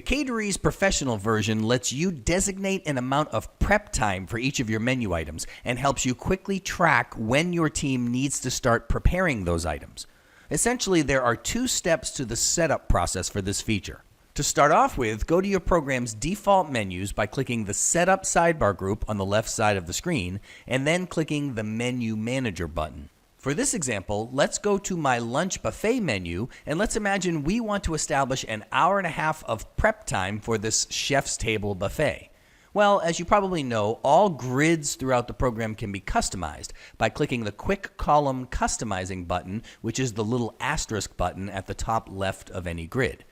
The Cateree's professional version lets you designate an amount of prep time for each of your menu items and helps you quickly track when your team needs to start preparing those items. Essentially, there are 2 steps to the setup process for this feature. To start off with, go to your program's default menus by clicking the Setup sidebar group on the left side of the screen and then clicking the Menu Manager button. For this example, let's go to my lunch buffet menu and let's imagine we want to establish an hour and a half of prep time for this chef's table buffet. Well, as you probably know, all grids throughout the program can be customized by clicking the Quick Column Customizing button, which is the little asterisk button at the top left of any grid.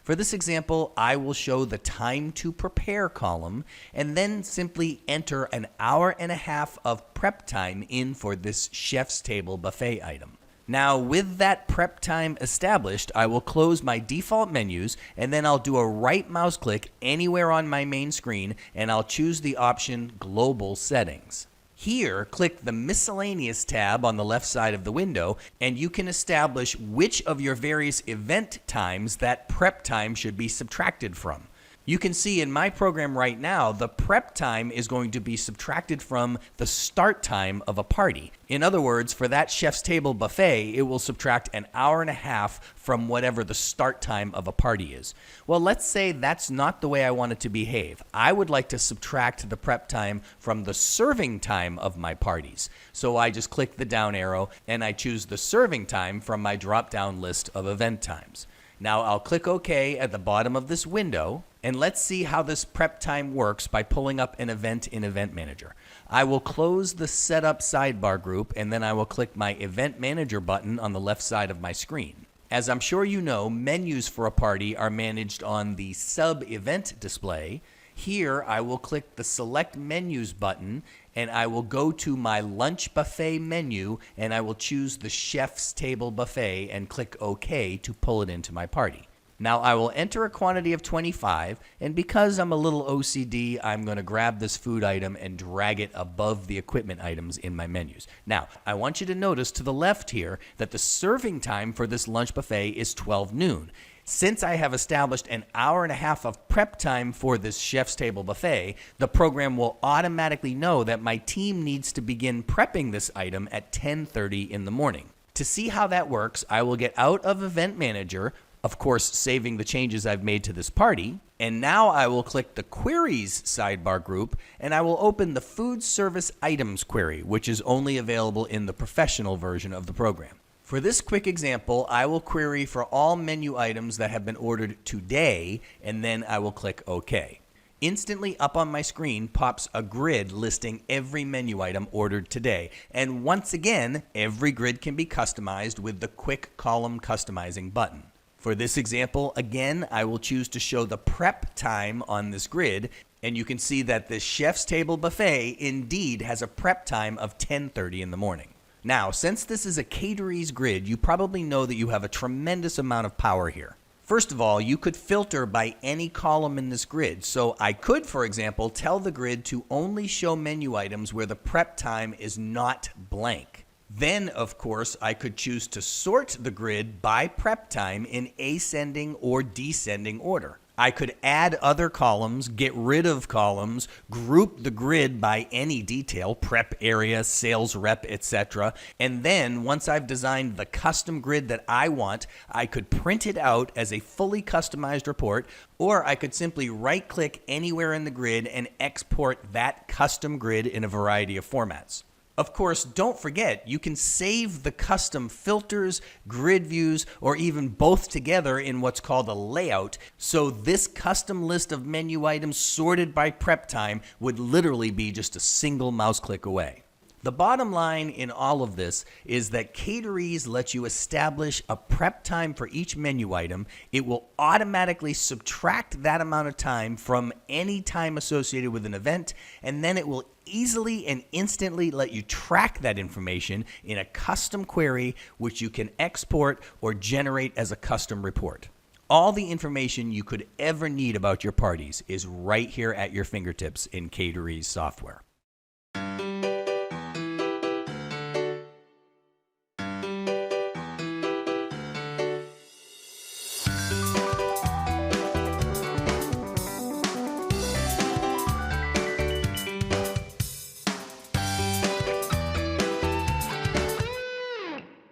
For this example, I will show the time to prepare column and then simply enter an hour and a half of prep time in for this chef's table buffet item. Now, with that prep time established, I will close my default menus and then I'll do a right mouse click anywhere on my main screen and I'll choose the option Global Settings. Here, click the Miscellaneous tab on the left side of the window, and you can establish which of your various event times that prep time should be subtracted from. You can see in my program right now, the prep time is going to be subtracted from the start time of a party. In other words, for that chef's table buffet, it will subtract an hour and a half from whatever the start time of a party is. Well, let's say that's not the way I want it to behave. I would like to subtract the prep time from the serving time of my parties. So I just click the down arrow and I choose the serving time from my drop-down list of event times. Now I'll click OK at the bottom of this window, and let's see how this prep time works by pulling up an event in Event Manager. I will close the Setup sidebar group, and then I will click my Event Manager button on the left side of my screen. As I'm sure you know, menus for a party are managed on the Sub-Event display. Here, I will click the Select Menus button, and I will go to my Lunch Buffet menu, and I will choose the Chef's Table Buffet and click OK to pull it into my party. Now I will enter a quantity of 25, and because I'm a little OCD, I'm going to grab this food item and drag it above the equipment items in my menus. Now, I want you to notice to the left here that the serving time for this lunch buffet is 12 noon. Since I have established an hour and a half of prep time for this chef's table buffet, the program will automatically know that my team needs to begin prepping this item at 10:30 in the morning. To see how that works, I will get out of Event Manager, of course saving the changes I've made to this party, and now I will click the Queries sidebar group and I will open the Food Service Items query, which is only available in the professional version of the program. For this quick example, I will query for all menu items that have been ordered today, and then I will click OK. Instantly up on my screen pops a grid listing every menu item ordered today. And once again, every grid can be customized with the Quick Column Customizing button. For this example, again, I will choose to show the prep time on this grid, and you can see that the Chef's Table Buffet indeed has a prep time of 10:30 in the morning. Now, since this is a Cateree's grid, you probably know that you have a tremendous amount of power here. First of all, you could filter by any column in this grid. So I could, for example, tell the grid to only show menu items where the prep time is not blank. Then, of course, I could choose to sort the grid by prep time in ascending or descending order. I could add other columns, get rid of columns, group the grid by any detail, prep area, sales rep, etc. And then once I've designed the custom grid that I want, I could print it out as a fully customized report, or I could simply right-click anywhere in the grid and export that custom grid in a variety of formats. Of course, don't forget, you can save the custom filters, grid views, or even both together in what's called a layout, so this custom list of menu items sorted by prep time would literally be just a single mouse click away. The bottom line in all of this is that Cateree's lets you establish a prep time for each menu item. It will automatically subtract that amount of time from any time associated with an event, and then it will easily and instantly let you track that information in a custom query, which you can export or generate as a custom report. All the information you could ever need about your parties is right here at your fingertips in Cateree's software.